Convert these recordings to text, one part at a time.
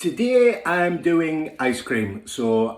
Today I'm doing ice cream. So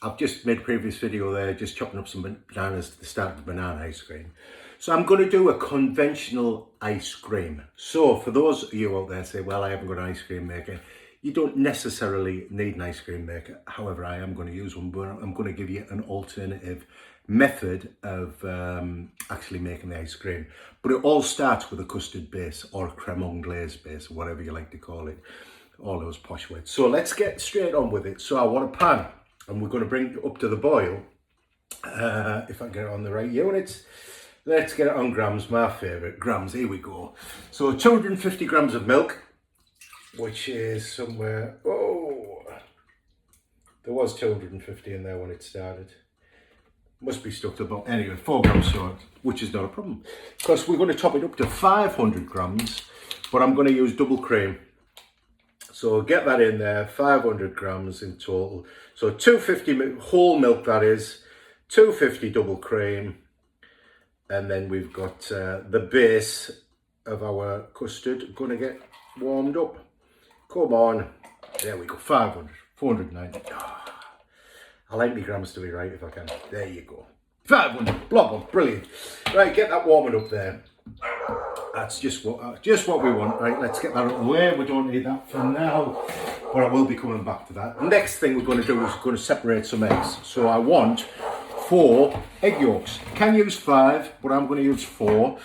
I've just made a previous video there, just chopping up some bananas to the start of banana ice cream. So I'm going to do a conventional ice cream. So for those of you out there say, well, I haven't got an ice cream maker. You don't necessarily need an ice cream maker. However, I am going to use one, but I'm going to give you an alternative method of actually making the ice cream. But it all starts with a custard base or a creme anglaise base, whatever you like to call it. All those posh words. So let's get straight on with it. So I want a pan and we're going to bring it up to the boil. If I get it on the right units, let's get it on grams, my favourite, grams. Here we go. So 250 grams of milk, which is somewhere, there was 250 in there when it started. Must be stuck to about, anyway, 4 grams short, which is not a problem. Because we're going to top it up to 500 grams, but I'm going to use double cream. So get that in there, 500 grams in total. So 250 whole milk, that is, 250 double cream. And then we've got the base of our custard going to get warmed up. Come on. There we go, 500, 490. I like my grams to be right if I can. There you go. 500, blob, brilliant. Right, get that warming up there. That's just what we want. Right, let's get that out of the way. We don't need that for now, but I will be coming back to that. The next thing we're going to do is we're going to separate some eggs. So I want 4 egg yolks. You can use 5, but I'm going to use 4.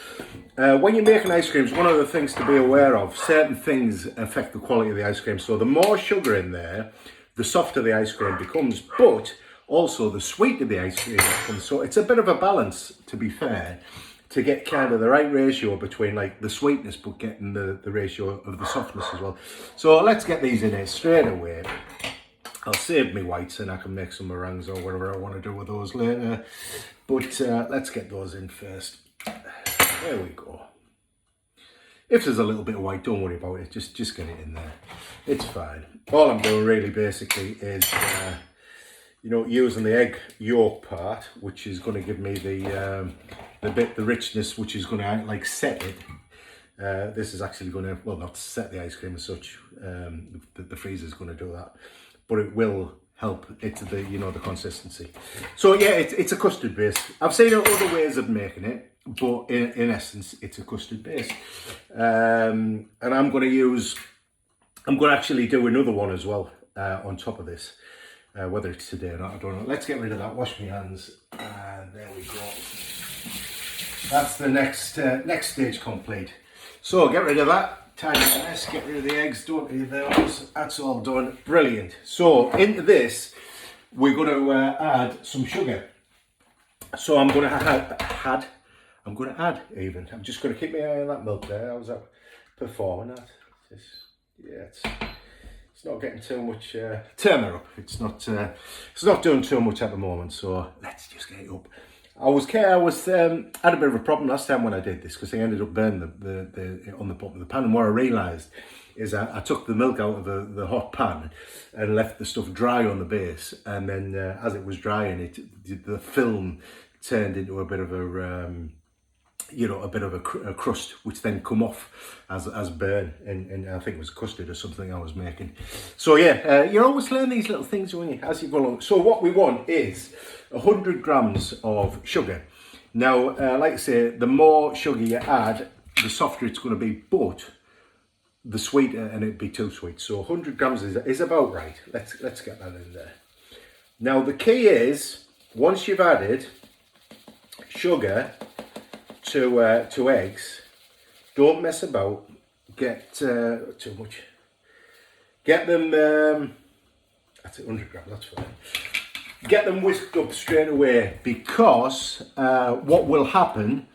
When you're making ice creams, one of the things to be aware of, certain things affect the quality of the ice cream. So the more sugar in there, the softer the ice cream becomes, but also the sweeter the ice cream becomes. So it's a bit of a balance, to be fair, to get kind of the right ratio between like the sweetness but getting the ratio of the softness as well. So let's get these in here straight away. I'll save me whites and I can make some meringues or whatever I want to do with those later. But let's get those in first. There we go. If there's a little bit of white, don't worry about it. Just get it in there. It's fine. All I'm doing really basically is using the egg yolk part, which is going to give me the richness, which is going to like set it. This is actually going to, well, not set the ice cream as such. The freezer is going to do that, but it will help it to the consistency. So yeah, it's a custard base. I've seen other ways of making it, but in essence, it's a custard base. And I'm going to actually do another one as well on top of this. Whether it's today or not, I don't know. Let's get rid of that, wash my hands, and there we go. That's the next stage complete. So get rid of that, tiny mess, get rid of the eggs, don't need those, that's all done, brilliant. So into this, we're going to add some sugar. So I'm going to add even. I'm just going to keep my eye on that milk there. How's that performing that? It's not getting too much, turn her up. It's not doing too much at the moment, so let's just get it up. I had a bit of a problem last time when I did this because I ended up burning the on the bottom of the pan. And what I realised is I took the milk out of the hot pan and left the stuff dry on the base. And then as it was drying, the film turned into a bit of a crust, which then come off as burn, and I think it was custard or something I was making. So yeah, you always learn these little things as you go along. So what we want is 100 grams of sugar. Now, like I say, the more sugar you add, the softer it's going to be, but the sweeter, and it'd be too sweet. So 100 grams is about right. Let's get that in there. Now the key is, once you've added sugar to eggs, don't mess about. Get too much. Get them. That's 100 grams. That's fine. Get them whisked up straight away, because what will happen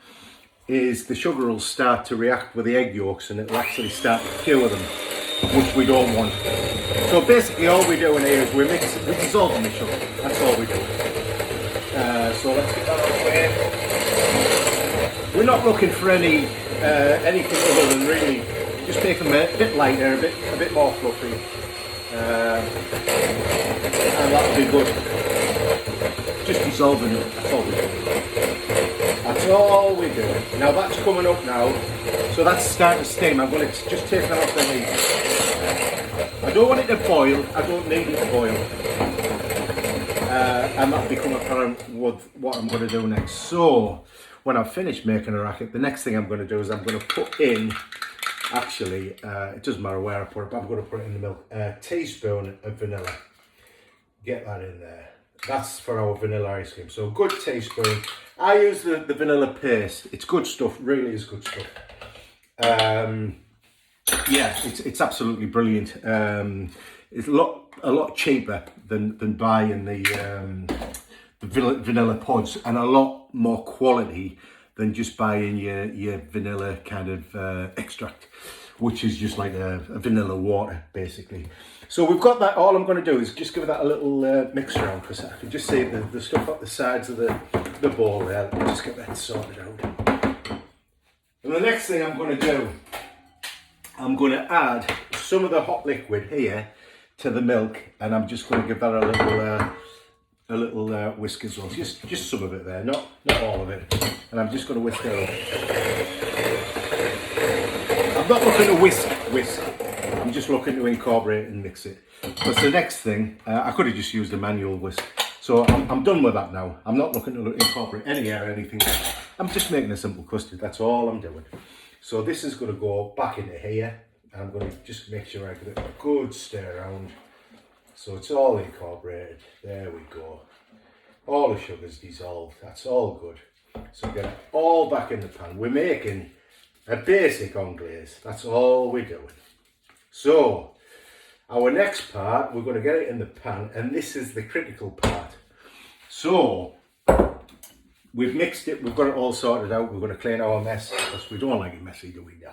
is the sugar will start to react with the egg yolks and it'll actually start to cure them, which we don't want. So basically, all we're doing here is we're dissolving the sugar. That's all we do. So let's get that out of the way. We're not looking for anything other than really just make them a bit lighter, a bit more fluffy, and that'll be good. Just dissolving it. That's all we're doing. That's all we're doing. Now that's coming up now, so that's starting to steam. I'm going to just take that off the heat. I don't want it to boil, I don't need it to boil. And that'll become apparent with what I'm going to do next. So, when I've finished making a racket, the next thing I'm going to do is I'm going to put in, actually, it doesn't matter where I put it, but I'm going to put it in the milk, a teaspoon of vanilla. Get that in there. That's for our vanilla ice cream. So, a good teaspoon. I use the vanilla paste. It's good stuff, really is good stuff. Yeah, it's absolutely brilliant. It's a lot cheaper than buying the vanilla pods, and a lot more quality than just buying your vanilla kind of extract, which is just like a vanilla water basically. So we've got that. All I'm going to do is just give that a little mix around, because I can just see the stuff up the sides of the bowl there. Let me just get that sorted out. And the next thing I'm going to do, I'm going to add some of the hot liquid here to the milk, and I'm just going to give that a little whisk as well. Just some of it there, not all of it. And I'm just going to whisk it up. I'm not looking to whisk. I'm just looking to incorporate and mix it. Because the next thing, I could have just used a manual whisk. So I'm done with that now. I'm not looking to incorporate any air or anything. I'm just making a simple custard. That's all I'm doing. So this is going to go back into here. I'm going to just make sure I give it a good stir around. So it's all incorporated. There we go. All the sugar's dissolved. That's all good. So get it all back in the pan. We're making a basic anglaise. That's all we're doing. So our next part, we're going to get it in the pan, and this is the critical part. So we've mixed it. We've got it all sorted out. We're going to clean our mess, because we don't like it messy, do we? No.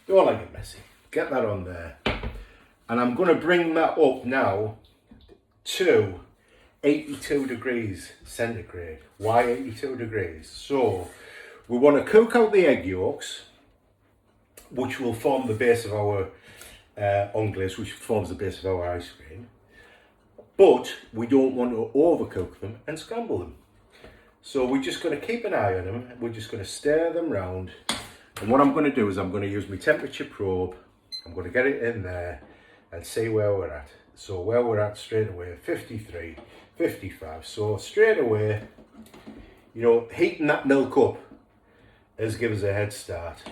Don't like it messy. Get that on there. And I'm going to bring that up now to 82 degrees centigrade. Why 82 degrees? So we want to cook out the egg yolks, which will form the base of our anglaise, which forms the base of our ice cream. But we don't want to overcook them and scramble them. So we're just going to keep an eye on them. We're just going to stir them round. And what I'm going to do is I'm going to use my temperature probe. I'm going to get it in there and see where we're at. So where we're at straight away, 53, 55. So straight away, you know, heating that milk up has given us a head start.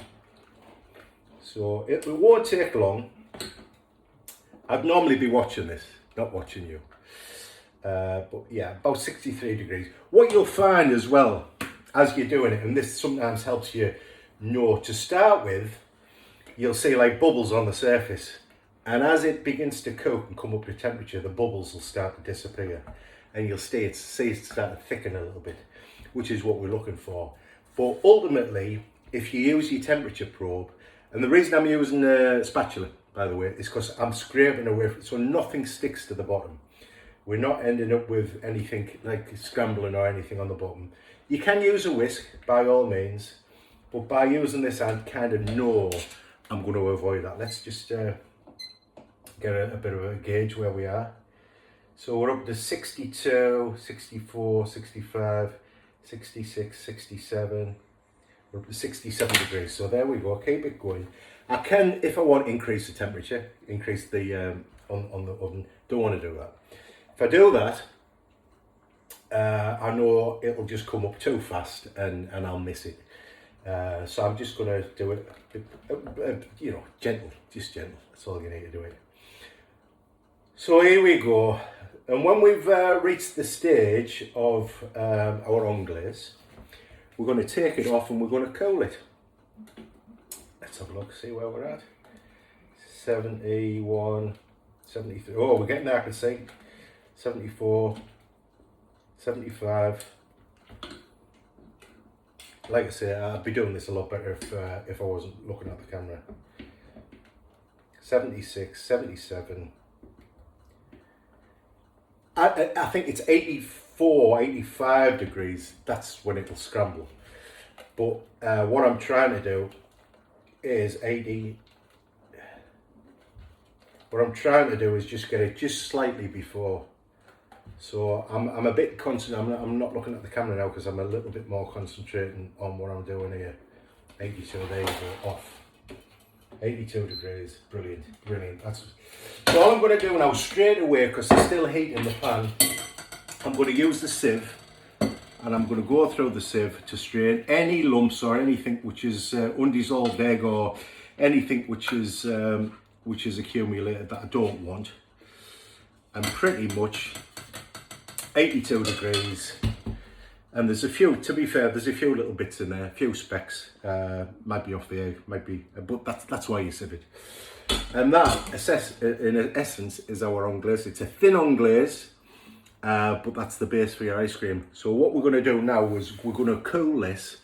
So it won't take long. I'd normally be watching this, not watching you. But yeah, about 63 degrees. What you'll find as well, as you're doing it, and this sometimes helps you know, to start with, you'll see like bubbles on the surface. And as it begins to cook and come up to temperature, the bubbles will start to disappear. And you'll see it start to thicken a little bit, which is what we're looking for. But ultimately, if you use your temperature probe, and the reason I'm using a spatula, by the way, is because I'm scraping away, so nothing sticks to the bottom. We're not ending up with anything like scrambling or anything on the bottom. You can use a whisk, by all means, but by using this, I kind of know I'm going to avoid that. Let's just get a bit of a gauge where we are. So we're up to 62, 64, 65, 66, 67. We're up to 67 degrees. So there we go. Keep it going. I can, if I want, increase the temperature, increase the on the oven. Don't want to do that. If I do that, I know it'll just come up too fast and I'll miss it. So I'm just going to do it, you know, gentle, just gentle. That's all you need to do it. So here we go. And when we've reached the stage of our anglaise, we're going to take it off and we're going to cool it. Let's have a look, see where we're at. 71, 73. Oh, we're getting there, I can see. 74, 75. Like I say, I'd be doing this a lot better if I wasn't looking at the camera. 76, 77. I think it's 84, 85 degrees. That's when it'll scramble. But what I'm trying to do is 80. What I'm trying to do is just get it just slightly before. So I'm a bit concentrating. I'm not looking at the camera now because I'm a little bit more concentrating on what I'm doing here. 82, there you go, off. 82 degrees, brilliant, brilliant. That's so all I'm going to do now straight away, because there's still heat in the pan. I'm going to use the sieve, and I'm going to go through the sieve to strain any lumps or anything which is undissolved egg or anything which is accumulated that I don't want. And pretty much 82 degrees. And there's a few, to be fair, there's a few little bits in there, a few specks, might be off the egg, might be, but that's why you sieve it. And that, in essence, is our anglaise. It's a thin anglaise, but that's the base for your ice cream. So what we're going to do now is we're going to cool this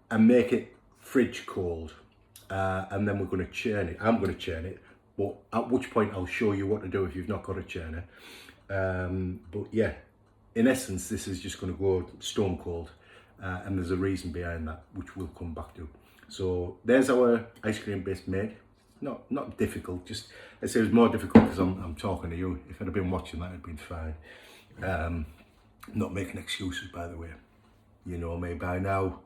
and make it fridge cold. And then we're going to churn it. I'm going to churn it, but at which point I'll show you what to do if you've not got a churner. But yeah, in essence, this is just going to go stone cold, and there's a reason behind that, which we'll come back to. So there's our ice cream base made. Not difficult, just I say it's more difficult because I'm talking to you. If I'd have been watching that, it'd been fine. Not making excuses, by the way. You know me by now.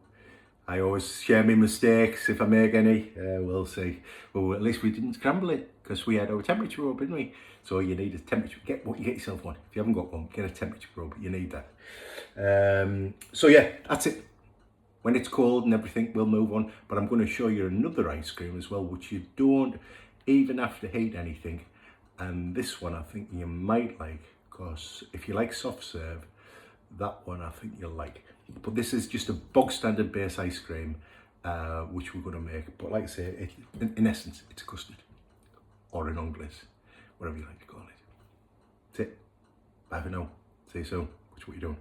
I always share my mistakes if I make any. We'll see. Well, at least we didn't scramble it because we had our temperature probe, didn't we? So you need a temperature. Get yourself one. If you haven't got one, get a temperature probe. You need that. So yeah, that's it. When it's cold and everything, we'll move on. But I'm going to show you another ice cream as well, which you don't even have to heat anything. And this one I think you might like, because if you like soft serve, that one I think you'll like. But this is just a bog standard base ice cream, which we're going to make. But like I say, in essence, it's a custard or an anglaise, whatever you like to call it. That's it. Bye for now. See you soon. Watch what you're doing.